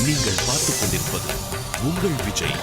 நீங்கள் பார்த்துக் கொண்டிருப்பது உங்கள் விஜய்.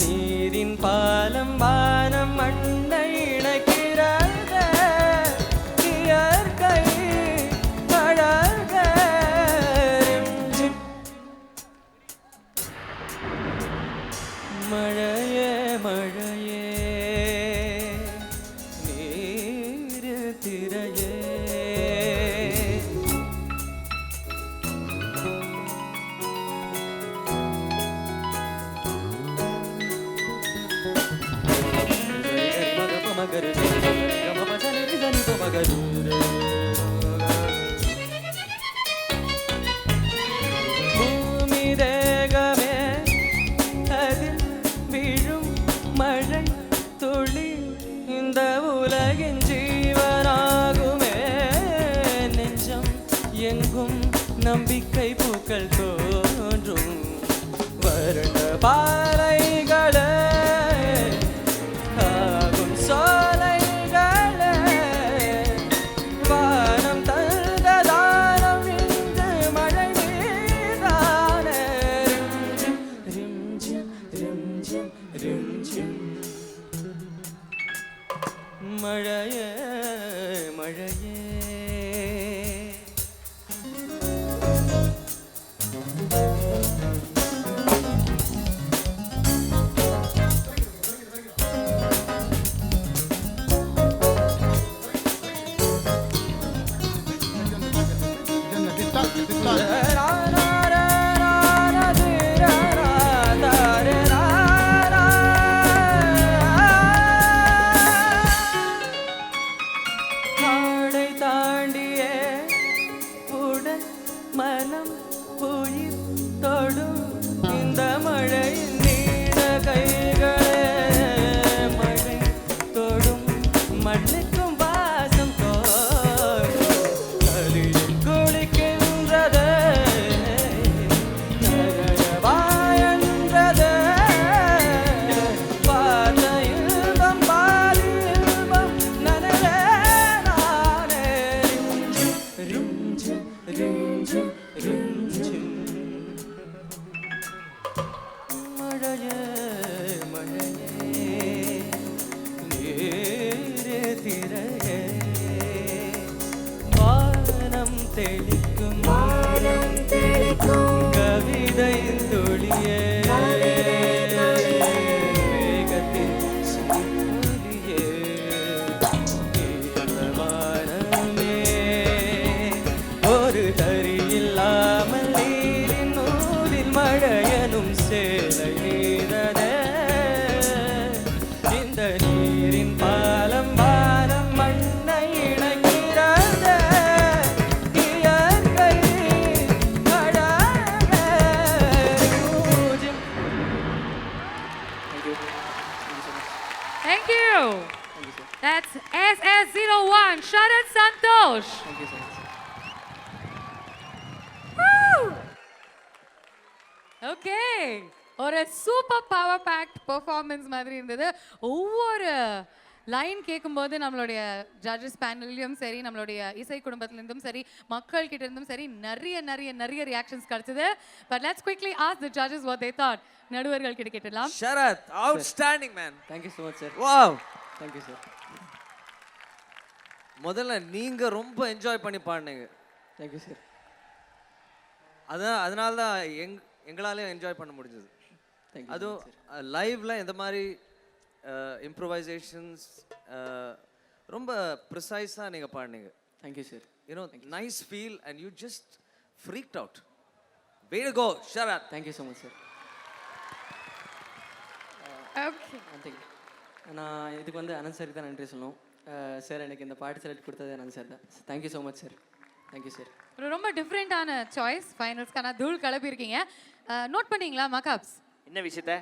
நீரின் பாலம் வானம் மண்ணை இணைக்கிறது இயற்கை அழக. மழையே மழையே நீர் திரையே பூமி தேகமே அதில் விழும் மழை துளி இந்த உலகின் ஜீவனாகுமே. நெஞ்சம் எங்கும் நம்பிக்கை பூக்கள் தோன்றும் வறண்ட பாறைகளே ஆகும் சோலைகளே வானம் தந்த தானம் இன்று மழை நீதானே. ரிம்ஜிம் ரிம்ஜிம் ரிம்ஜிம் மழையே மழையே மனம் உயிர் தொடும் இந்த மழை நீட கைகளே மழை தொடும் மண்ணுக்கும் வாசம் தோழில் குளிக்கின்றது வாயன்றது பார்த்த இன்பம் பாதி இன்பம் நனவே நானே. ரிம்ஜிம் ரிம்ஜிம் ரிம்ஜிம் மழையே மழையே நீரே திரையே வானம் தெளிக்கும் கவிதையின் துளியே மேகத்தின் சிரிப்பொலியே வானமே ஒரு தறி இல்லாமல் நீரின் நூலில் மழையனும் சேலை நீரதே. இந்த நீரின் பாலம் வானம் மண்ணை இணைக்கிறது இயற்கை அழக. Thank you. That's SS01 Sharat Santosh. Thank you so much. Okay, ஒரு சூப்பர் பவர் பேக்ட் பெர்ஃபார்மன்ஸ் மாதிரி இருந்தது. ஒவ்வொரு லைன் கேட்கும்போது நம்மளுடைய ஜட்ஜஸ் பேனல்லையும் சரி நம்மளுடைய இசை குடும்பத்திலிருந்தும் சரி மக்கள் கிட்ட இருந்தும் சரி நிறைய நிறைய நிறைய ரியாக்ஷன்ஸ் கிடைச்சது. But let's quickly ask the judges what they thought. நடுவர்கள் கிட்ட கேட்டலாம். Sharath, outstanding man. Thank you so much sir. Wow. Thank you sir. முதல்ல நீங்க ரொம்ப என்ஜாய் பண்ணி பாடுனீங்க. Thank you sir. அதனால தான் எங்களாலே என்ஜாய் பண்ண முடிஞ்சது. Thank you. அதுவும் லைவ்ல இந்த மாதிரி இம்ப்ரூவைசேஷன்ஸ் ரொம்ப ப்ரிசைஸாக நீங்கள் பாடுனீங்க. Thank you sir. You know nice feel and you just freaked out. Way to go Sharath. Thank you so much sir. Okay. நான் இதுக்கு வந்து அனந்த் சாருக்கு தான் நன்றி சொல்லணும். சார் எனக்கு இந்த பாட்டு செலக்ட் கொடுத்தது அனந்த் சார் தான். Thank you so much sir. Thank you sir. ரொம்ப டிஃப்ரெண்டான சாய்ஸ். ஃபைனல்ஸ்க்கான தூள் கிளப்பியிருக்கீங்க. நோட் பண்ணீங்களா மகாப்ஸ்? என்ன விஷயத்த?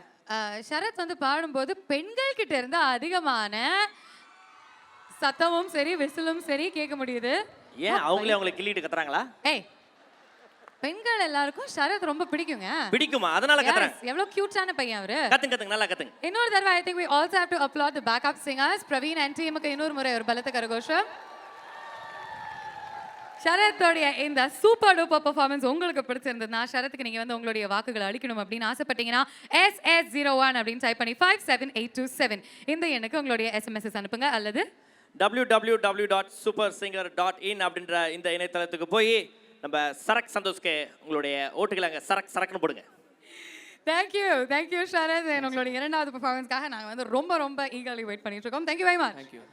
ஷரத் வந்து பாடும்போது பெண்கள் கிட்ட இருந்து அதிகமான சத்தமும் சரி விசிலும் சரி கேட்க முடியுது. ஏன் அவங்களே அவங்களை கிள்ளிட்டு கத்துறாங்களா? ஏய், பெண்கள் எல்லாருக்கும் ஷரத் ரொம்ப பிடிக்குங்க. பிடிக்குமா? அதனால கத்துறேன். எவ்வளவு கியூட்டான பையன் அவரு. கத்துங்க நல்லா கத்துங்க. இன்னொரு தடவை I think we also have to applaud the backup singers. Praveen and team க்கு இன்னொரு முறை ஒரு பலத்த கரகோஷம். ஷரத்தோடைய இந்த சூப்பர் டூப்பர் பெர்ஃபார்மன்ஸ் உங்களுக்கு பிடிச்சிருந்ததுன்னா ஷரத்துக்கு நீங்க வந்து உங்களுடைய வாக்குகளை அளிக்கணும் அப்படின்னு ஆசைப்பட்டீங்கன்னா SS01 அப்படின்னு டைப் பண்ணி 57827 இந்த எண்ணுக்கு உங்களுடைய SMS அனுப்புங்க. அல்லது www.supersinger.in அப்படின்ற இந்த இணையதளத்துக்கு போய் நம்ம சரக் சந்தோஷ்க்கு உங்களுடைய ஓட்டுகளை அங்கே சரக்குன்னு போடுங்க. தேங்க்யூ ஷரத். உங்களுடைய இரண்டாவது பெர்ஃபார்மன்ஸ்க்காக நாங்கள் வந்து ரொம்ப ரொம்ப ஈகர்லி வெயிட் பண்ணிட்டு இருக்கோம். Thank you very much. தேங்க்யூ.